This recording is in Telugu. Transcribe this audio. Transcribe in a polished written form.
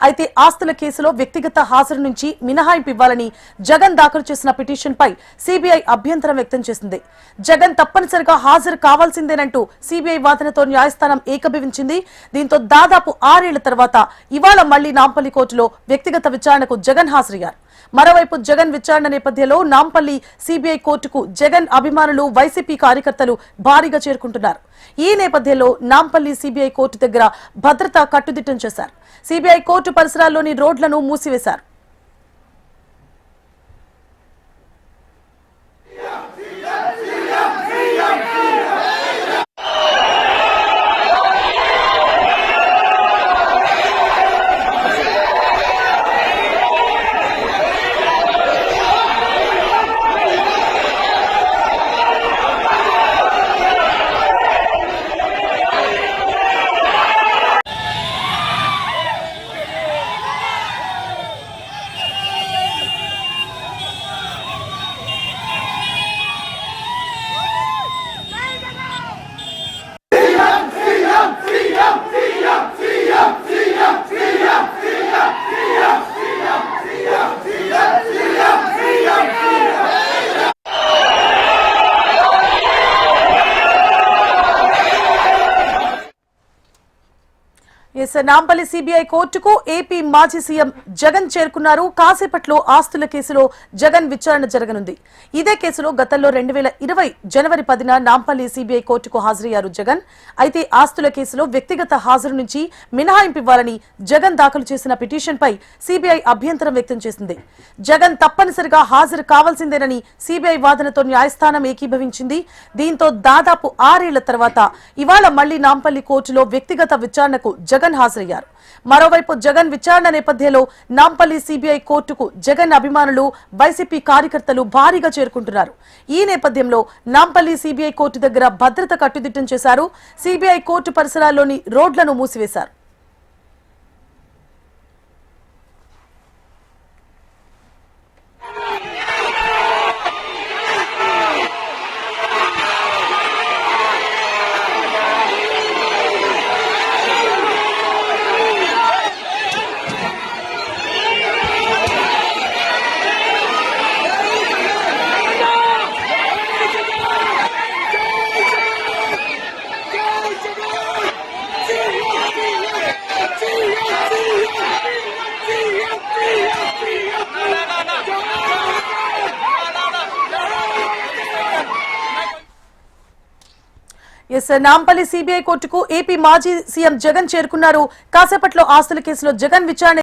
అయితే ఆస్తుల కేసులో వ్యక్తిగత హాజరు నుంచి మినహాయింపు ఇవ్వాలని జగన్ దాఖలు చేసిన పిటిషన్ పై సిబిఐ అభ్యంతరం వ్యక్తం చేసింది. జగన్ తప్పనిసరిగా హాజరు కావాల్సిందేనంటూ సిబిఐ వాదనతో న్యాయస్థానం ఏకీభవించింది. దీంతో దాదాపు 6 ఏళ్ల తర్వాత ఇవాళ మళ్లీ నాంపల్లి కోర్టులో వ్యక్తిగత విచారణకు జగన్ హాజరయ్యారు. మరోవైపు జగన్ విచారణ నేపథ్యంలో నాంపల్లి సిబిఐ కోర్టుకు జగన్ అభిమానులు, వైసీపీ కార్యకర్తలు భారీగా చేరుకుంటున్నారు. ఈ నేపథ్యంలో నాంపల్లి సిబిఐ కోర్టు దగ్గర భద్రత కట్టుదిట్టం చేశారు. సిబిఐ కోర్టు పరిసరాల్లోని రోడ్లను మూసివేశారు. నాంపల్లి సిబిఐ కోర్టుకు ఏపీ మాజీ సీఎం జగన్ చేరుకున్నారు. కాసేపట్లో ఆస్తుల కేసులో జగన్ విచారణ జరగనుంది. ఇదే కేసులో గతంలో 2020 జనవరి 10న నాంపల్లి సిబిఐ కోర్టుకు హాజరయ్యారు జగన్. అయితే ఆస్తుల కేసులో వ్యక్తిగత హాజరు నుంచి మినహాయింపు ఇవ్వాలని జగన్ దాఖలు చేసిన పిటిషన్ పై సిబిఐ అభ్యంతరం వ్యక్తం చేసింది. జగన్ తప్పనిసరిగా హాజరు కావాల్సిందేనని సిబిఐ వాదనతో న్యాయస్థానం ఏకీభవించింది. దీంతో దాదాపు 6 ఏళ్ల తర్వాత ఇవాళ మళ్లీ నాంపల్లి కోర్టులో వ్యక్తిగత విచారణకు జగన్ హాజరయ్యారు. మరోవైపు జగన్ విచారణ నేపథ్యంలో నాంపల్లి సిబిఐ కోర్టుకు జగన్ అభిమానులు, వైసీపీ కార్యకర్తలు భారీగా చేరుకుంటున్నారు. ఈ నేపథ్యంలో నాంపల్లి సిబిఐ కోర్టు దగ్గర భద్రత కట్టుదిట్టం చేశారు. సిబిఐ కోర్టు పరిసరాల్లోని రోడ్లను మూసివేశారు. నాంపల్లి సిబిఐ కోర్టుకు ఏపీ మాజీ సీఎం జగన్ చేరుకున్నారు. కాసేపట్లో ఆస్తుల కేసులో జగన్ విచారణ